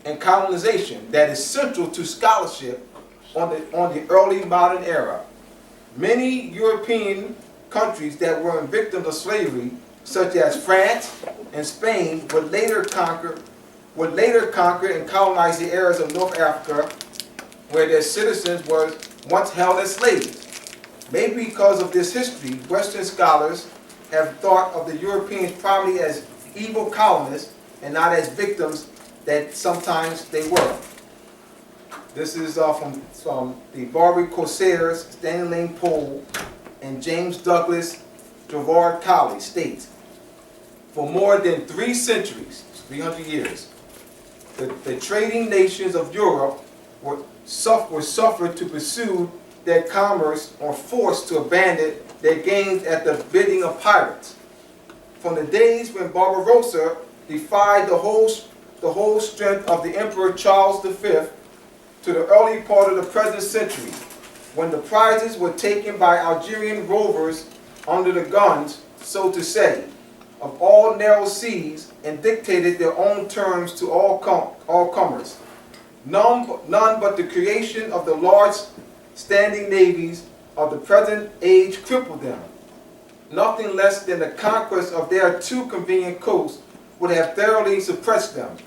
S6: and colonization that is central to scholarship on the early modern era. Many European countries that were victims of slavery, such as France and Spain, would later conquer and colonize the areas of North Africa where their citizens were once held as slaves. Maybe because of this history, Western scholars have thought of the Europeans probably as evil colonists and not as victims that sometimes they were. This is from the Barbary Corsairs, Stanley Lane Poole, and James Douglas Gerard Colley states, for more than 3 centuries, 300 years, the trading nations of Europe were suffered to pursue their commerce or forced to abandon their gains at the bidding of pirates. From the days when Barbarossa defied the whole strength of the Emperor Charles V to the early part of the present century, when the prizes were taken by Algerian rovers under the guns, so to say, of all narrow seas and dictated their own terms to all comers. None but the creation of the large standing navies of the present age crippled them. nothing less than the conquest of their two convenient coasts would have thoroughly suppressed them.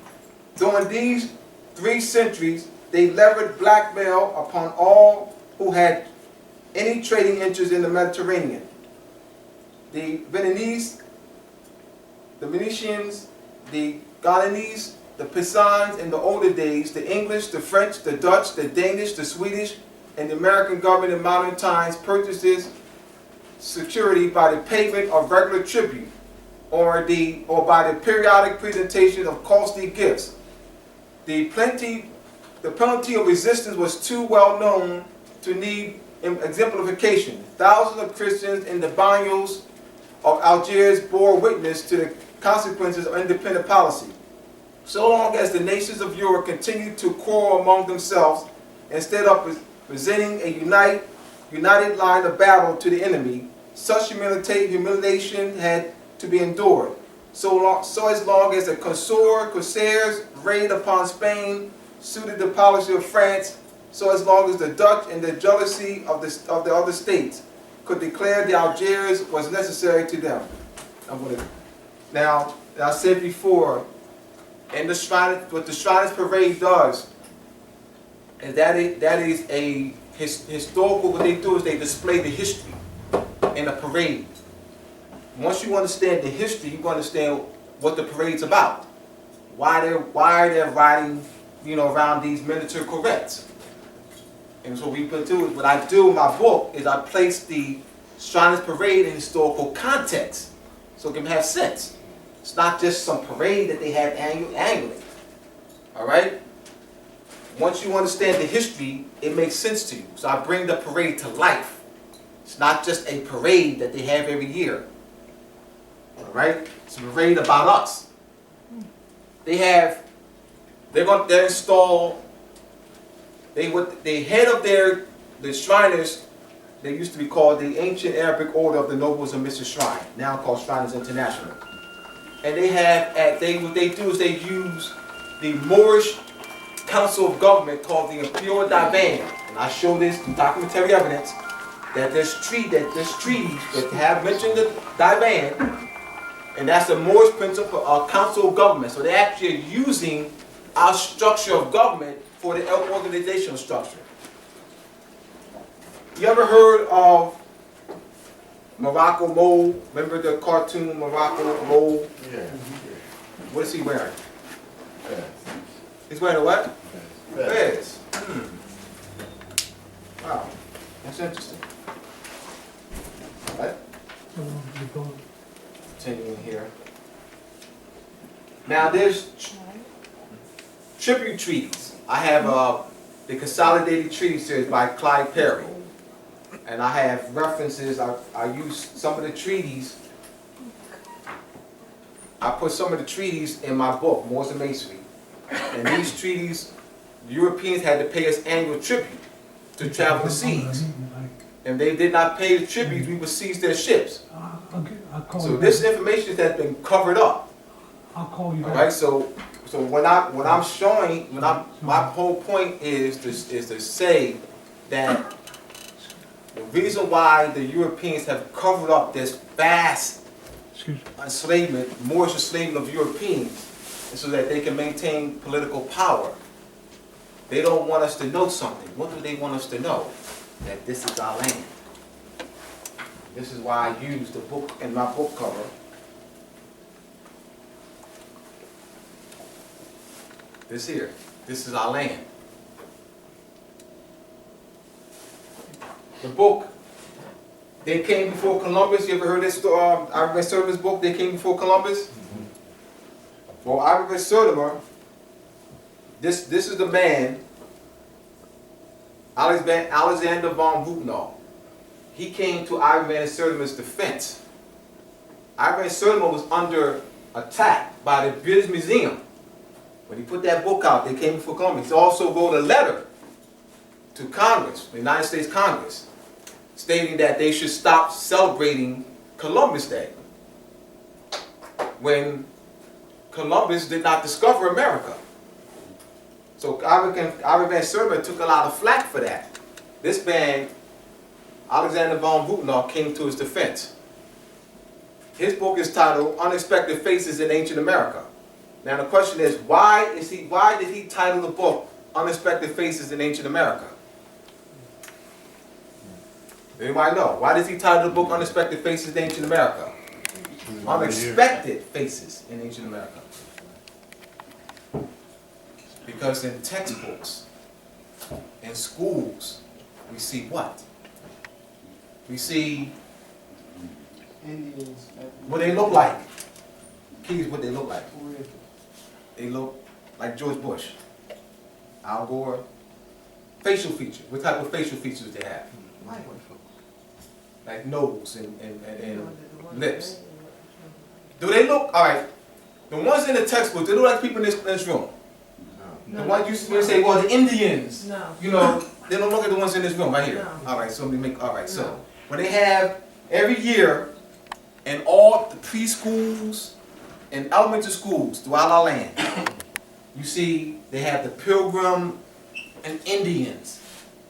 S6: During these 3 centuries, they levered blackmail upon all who had any trading interest in the Mediterranean. The Venetians, the Venetians, the Galanese, the Pisans in the older days, the English, the French, the Dutch, the Danish, the Swedish, and the American government in modern times purchases security by the payment of regular tribute or by the periodic presentation of costly gifts. The penalty of resistance was too well known to need exemplification. Thousands of Christians in the banlieues of Algiers bore witness to the consequences of independent policy. So long as the nations of Europe continued to quarrel among themselves instead of presenting a united line of battle to the enemy, such humiliation had to be endured. So as long as the corsairs raid upon Spain suited the policy of France, so as long as the Dutch and the jealousy of the other states could declare the Algiers was necessary to them. Now, I said before, and what the Shriners Parade does is that is a historical. What they do is they display the history in a parade. Once you understand the history, you understand what the parade's about. Why they're riding, around these miniature Corvettes. And so what I do in my book is I place the Shriners Parade in historical context, so it can have sense. It's not just some parade that they have annually. All right? Once you understand the history, it makes sense to you. So I bring the parade to life. It's not just a parade that they have every year. All right? It's a parade about us. They're install. The head of the Shriners, they used to be called the Ancient Arabic Order of the Nobles of Mr. Shrine, now called Shriners International. And what they do is they use the Moorish Council of Government called the Imperial Divan. And I show this in documentary evidence that there's treaties that have mentioned the Divan, and that's the Moorish principle of Council of Government. So they're actually using our structure of government for the organizational structure. You ever heard of Morocco Mole? Remember the cartoon Morocco Mole?
S2: Yeah.
S6: What is he wearing?
S2: Fez.
S6: He's wearing a what?
S2: Fez.
S6: Fez. Wow, that's interesting. All right. Continuing here. Now there's tribute treaties. I have the Consolidated Treaty Series by Clyde Perry. And I have references, I use some of the treaties. I put some of the treaties in my book, Moors and Masonry. And these treaties, the Europeans had to pay us annual tribute to travel the seas. And they did not pay the tribute, we would seize their ships. So this information has been covered up.
S7: I'll call you back.
S6: All right, so my whole point is to say that the reason why the Europeans have covered up this vast enslavement, Moorish enslavement of Europeans, is so that they can maintain political power. They don't want us to know something. What do they want us to know? That this is our land. This is why I use the book in my book cover. This here. This is our land. The book, they came before Columbus. You ever heard this story? Ivan Sertimer's book, They Came Before Columbus? Well, Ivan Sertimer, this is the man, Alexander von Ruthenau. He came to Ivan Van Sertimer's defense. Ivan Sertimer was under attack by the British Museum. When he put that book out, They Came Before Columbus, he also wrote a letter to Congress, the United States Congress, stating that they should stop celebrating Columbus Day when Columbus did not discover America. So Ivan Van Sertimer took a lot of flack for that. This man, Alexander von Ruthenau, came to his defense. His book is titled Unexpected Faces in Ancient America. Now the question is, why did he title the book Unexpected Faces in Ancient America? Anybody know? Why does he title the book Unexpected Faces in Ancient America? Unexpected Faces in Ancient America. Because in textbooks, in schools, we see what? We see
S7: Indians.
S6: what they look like. Keys, what they look like. They look like George Bush, Al Gore. Facial features. What type of facial features they have? Like nose and lips. Do they look, all right, the ones in the textbook, they look like people in this room. The ones you say, well, the Indians, you know, they don't look like the ones in this room right here. All right, so let me make, all right, so when they have every year in all the preschools and elementary schools throughout our land, you see they have the Pilgrim and Indians,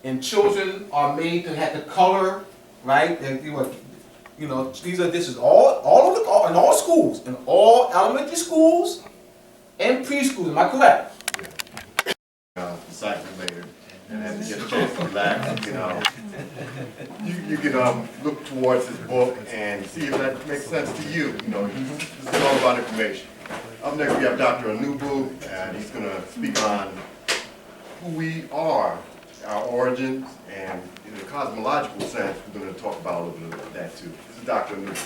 S6: and children are made to have the color, right? You know, this is all in all schools, in all elementary schools and preschools. Am I correct?
S2: Cycle later, and as you get a chance to relax, you know, you can look towards his book and see if that makes sense to you. You know, this is all about information. Up next, we have Dr. Anubu, and he's going to speak on who we are, our origins, and in a cosmological sense, we're going to talk about a little bit of that too. This is Dr. Anubu.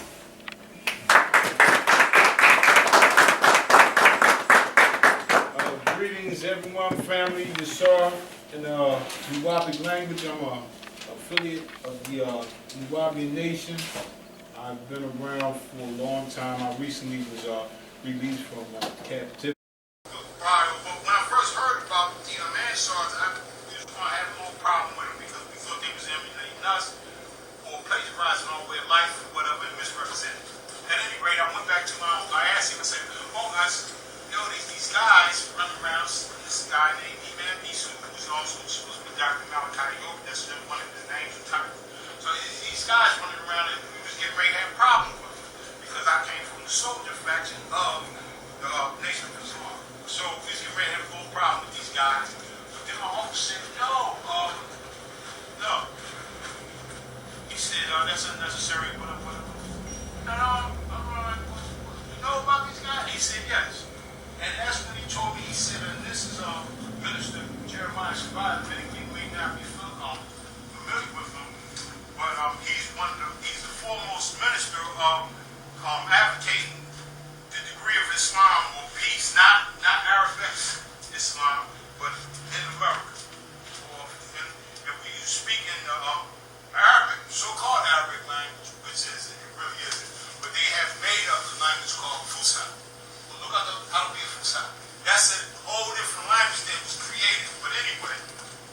S7: Greetings, everyone, family. Yasar in the Nuwabic language. I'm an affiliate of the Nuwabian Nation. I've been around for a long time. I recently was released from captivity.
S8: When I first heard about the Mansards, we just want to have a little problem with them because we thought they was emulating us or plagiarizing our way of life or whatever and misrepresenting. At any rate, I went back to I asked him, I said, oh, these guys running around, this guy named Imam Bisu, who's also supposed to be Dr. Malachi York, that's one of his names and titles. So these guys running around and we was getting ready to have problems with them because I came from the soldier faction of the Nation of Islam. So we was getting ready to have a little problem with these guys. But then my uncle said, no. He said, that's unnecessary, whatever. And you know about these guys? He said, yes. And that's when he told me, he said, and this is Minister Jeremiah Shabbat. Many people may not be familiar with him, but he's the foremost minister of advocating the degree of Islam or peace, not Arabic Islam, but in America. Or if we speak in the Arabic, so-called Arabic language, which it really isn't, but they have made up the language called Fusha. Look how to be a Fusha. That's a whole different language that was created. But anyway,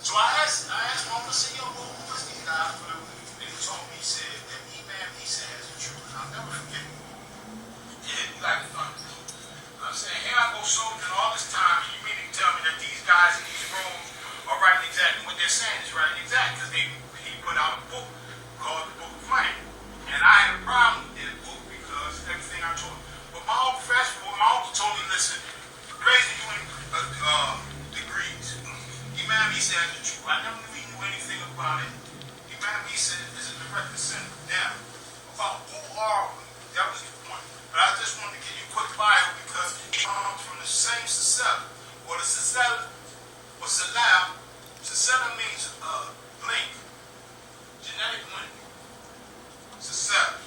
S8: so I asked Mom, I said, yo, who is these guys? And he told me, he said, that Imam Isa has the truth. I'll never forget it. And I'm saying, here I go soldiering all this time, and you mean to tell me that these guys in these rooms are writing exactly what they're saying is writing exactly, because he put out a book called The Book of Flame. And I had a problem with that book because everything I told him. But my uncle told me, listen, raise you in degrees. Imam Isa has the truth. I never really knew anything about it. Imam Isa is a direct descendant. Now, about who are we? That was the point. But I just wanted to give you a quick bio because it comes from the same Sisela, or the Sisela, or Salam. Sisela means link, genetic link. Sisela.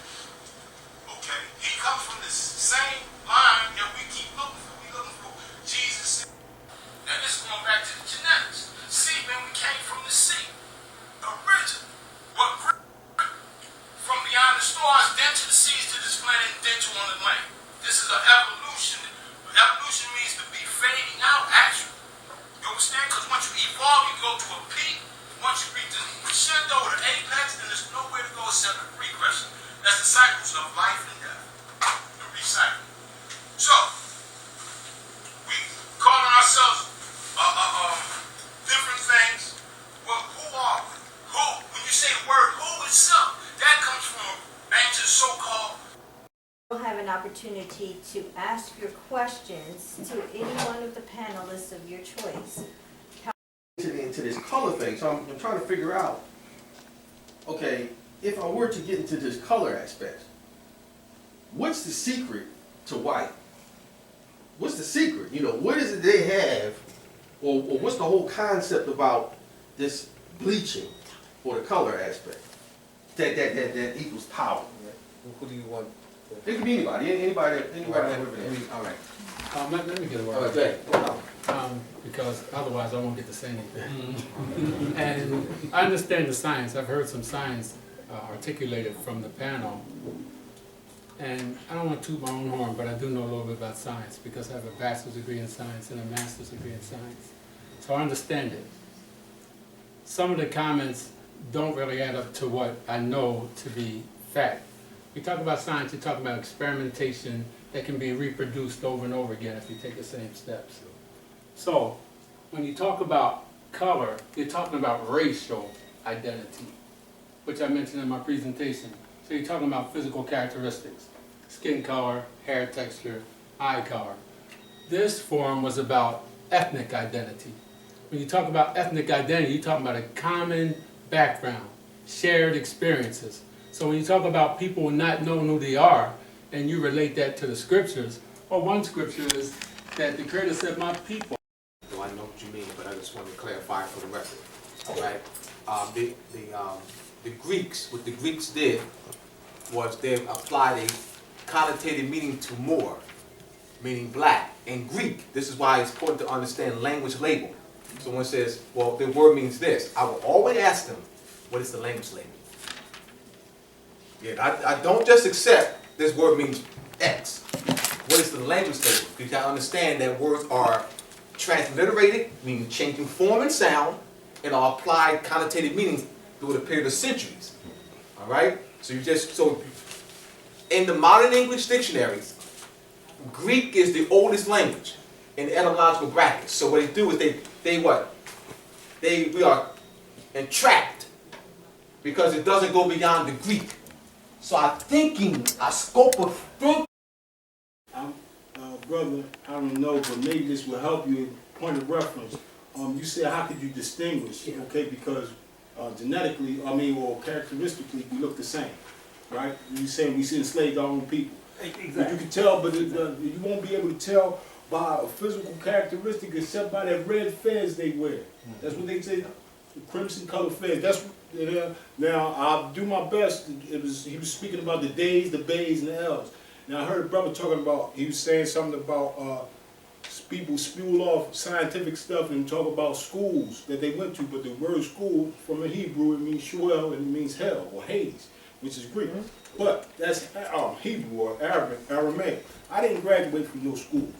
S8: Okay, he comes from this same line that we keep looking for. We looking for Jesus. Now this is going back to the genetics. See, man, we came from the sea. Original. What from beyond the stars, then to the seas, to this planet, then to on the land. This is an evolution. Evolution means to be fading out, actually. You understand? Because once you evolve, you go to a peak. Once you reach the crescendo or the apex, then there's nowhere to go except a regression. That's the cycles of life and death. The recycle. So, we calling ourselves different things. Well, who are we? Who? When you say the word who itself, that comes from ancient so-called
S1: opportunity to ask your questions to any one of the panelists of your choice.
S9: Into this color thing, so I'm trying to figure out, okay, if I were to get into this color aspect, what's the secret to white? What's the secret? You know, what is it they have, or what's the whole concept about this bleaching or the color aspect that equals power?
S6: Who do you want?
S9: It could be anybody, anybody that would be.
S6: All right.
S5: Let me get a word.
S6: All right, Jay.
S5: Because otherwise I won't get to say anything. And I understand the science. I've heard some science articulated from the panel. And I don't want to toot my own horn, but I do know a little bit about science because I have a bachelor's degree in science and a master's degree in science. So I understand it. Some of the comments don't really add up to what I know to be fact. You talk about science, you talk about experimentation that can be reproduced over and over again if you take the same steps. So, when you talk about color, you're talking about racial identity, which I mentioned in my presentation. So you're talking about physical characteristics, skin color, hair texture, eye color. This forum was about ethnic identity. When you talk about ethnic identity, you're talking about a common background, shared experiences. So when you talk about people not knowing who they are, and you relate that to the scriptures, well, one scripture is that the Creator said, "My people."
S6: Well, I know what you mean, but I just want to clarify for the record. All right. The Greeks, what the Greeks did was they applied a connotative meaning to more, meaning black. In Greek, this is why it's important to understand language label. So when it says, well, the word means this, I will always ask them, what is the language label? Yeah, I don't just accept this word means X. What is the language label? Because you got to understand that words are transliterated, meaning changing form and sound, and are applied connotative meanings through a period of centuries. All right? So in the modern English dictionaries, Greek is the oldest language in the etymological brackets. So what they do is we are entrapped because it doesn't go beyond the Greek. So our thinking, our scope of thinking.
S7: Brother, I don't know, but maybe this will help you. Point of reference. You said, how could you distinguish? Okay, because genetically, or characteristically, we look the same, right? You saying we enslaved our own people. Exactly. But you can tell, but you won't be able to tell by a physical characteristic except by that red fez they wear. That's what they say, the crimson color fez. That's what, now I'll do my best. He was speaking about the days, the bays, and the elves. Now I heard a brother talking about, he was saying something about people spew off scientific stuff and talk about schools that they went to, but the word school from the Hebrew, it means Sheol and it means hell or Hades, which is Greek. But that's Hebrew or Aramaic. I didn't graduate from no schools,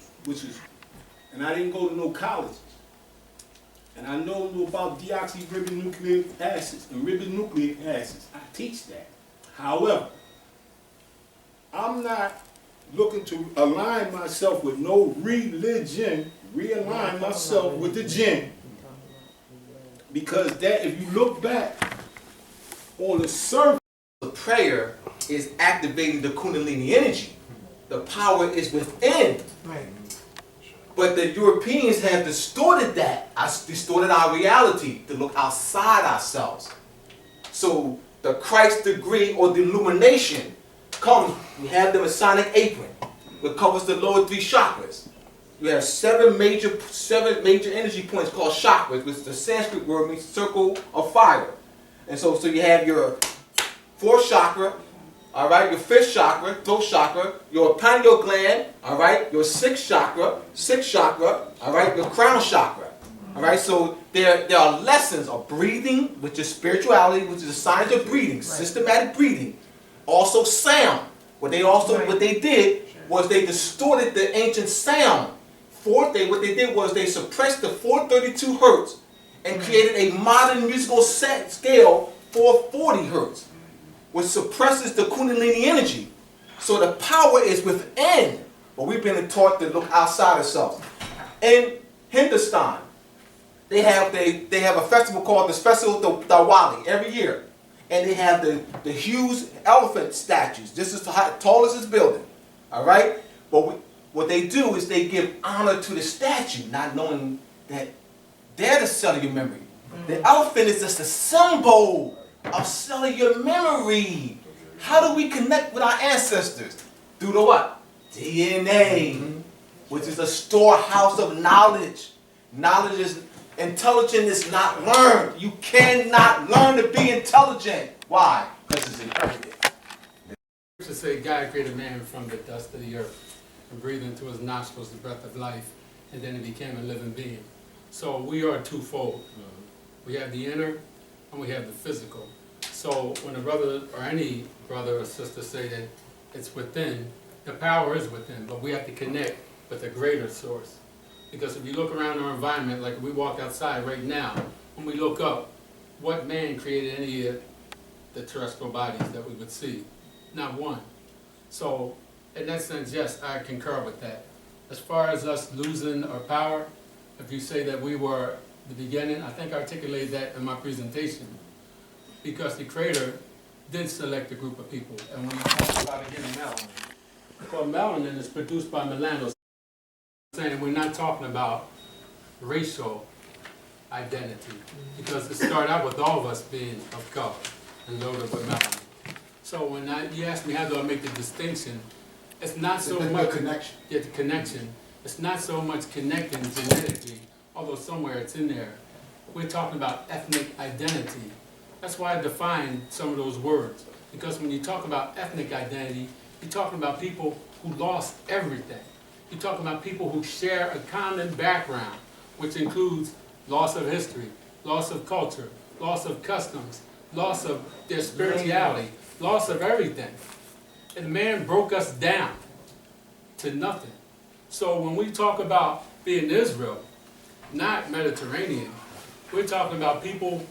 S7: and I didn't go to no colleges. And I know about deoxyribonucleic acids and ribonucleic acids. I teach that. However, I'm not looking to align myself with no religion, realign myself with the jinn. Because that, if you look back on the surface,
S6: the prayer is activating the Kundalini energy. The power is within.
S3: Right.
S6: But the Europeans have distorted that. Distorted our reality to look outside ourselves. So the Christ degree or the illumination comes, we have the Masonic apron, which covers the lower three chakras. You have seven major energy points called chakras, which the Sanskrit word means circle of fire. And so you have your fourth chakra, all right, your fifth chakra, throat chakra, your pineal gland, all right, your sixth chakra, all right, your crown chakra. All right, so there are lessons of breathing, which is spirituality, which is a science of breathing, systematic breathing. Also sound. What they did was they distorted the ancient sound. What they did was they suppressed the 432 hertz and created a modern musical scale 440 hertz, which suppresses the Kundalini energy. So the power is within, but we've been taught to look outside ourselves. In Hindustan, they have a festival called the Festival of Diwali every year. And they have the huge elephant statues. This is the tallest building. All right? But what they do is they give honor to the statue, not knowing that they're the cellular memory. The elephant is just a symbol of cellular memory. How do we connect with our ancestors? Through the what? DNA, which is a storehouse of knowledge. Knowledge is, intelligence is not learned. You cannot learn to be intelligent. Why? Because it's inherited.
S5: To say God created man from the dust of the earth and breathed into his nostrils the breath of life, and then he became a living being. So we are twofold. We have the inner and we have the physical. So when a brother or any brother or sister say that it's within, the power is within, but we have to connect with a greater source. Because if you look around our environment, like we walk outside right now, when we look up, what man created any of the terrestrial bodies that we would see? Not one. So in that sense, yes, I concur with that. As far as us losing our power, if you say that we were the beginning, I think I articulated that in my presentation. Because the Creator did select a group of people. And when you talk about, again, melanin, well, melanin is produced by melanos. Saying we're not talking about racial identity. Because it started out with all of us being of color and loaded with melanin. So when you ask me how do I make the distinction, it's not so much
S6: connection.
S5: Yeah, the connection. It's not so much connecting genetically, although somewhere it's in there. We're talking about ethnic identity. That's why I define some of those words. Because when you talk about ethnic identity, you're talking about people who lost everything. You're talking about people who share a common background, which includes loss of history, loss of culture, loss of customs, loss of their spirituality, loss of everything. And man broke us down to nothing. So when we talk about being Israel, not Mediterranean, we're talking about people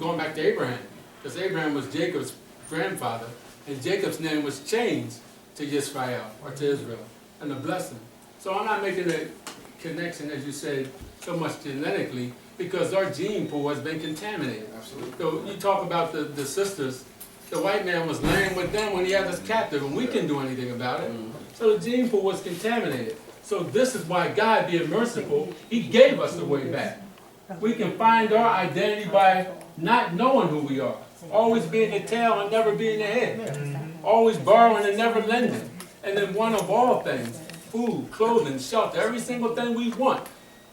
S5: going back to Abraham. Because Abraham was Jacob's grandfather, and Jacob's name was changed to Yisrael, or to Israel, and a blessing. So I'm not making a connection, as you said, so much genetically, because our gene pool has been contaminated.
S6: Absolutely.
S5: So you talk about the sisters, the white man was laying with them when he had us captive, and we couldn't do anything about it. So the gene pool was contaminated. So this is why God, being merciful, he gave us the way back. We can find our identity by not knowing who we are. Always being the tail and never being the head. Always borrowing and never lending. And then one of all things, food, clothing, shelter, every single thing we want,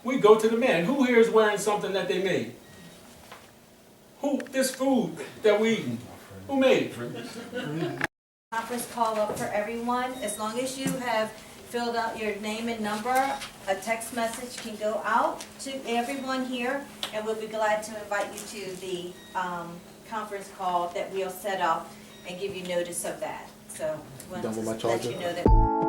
S5: we go to the man. Who here is wearing something that they made? Who, this food that we eating, who made it?
S1: Conference call up for everyone. As long as you have filled out your name and number, a text message can go out to everyone here, and we'll be glad to invite you to the conference call that we'll set up and give you notice of that. So, we want to let you know that.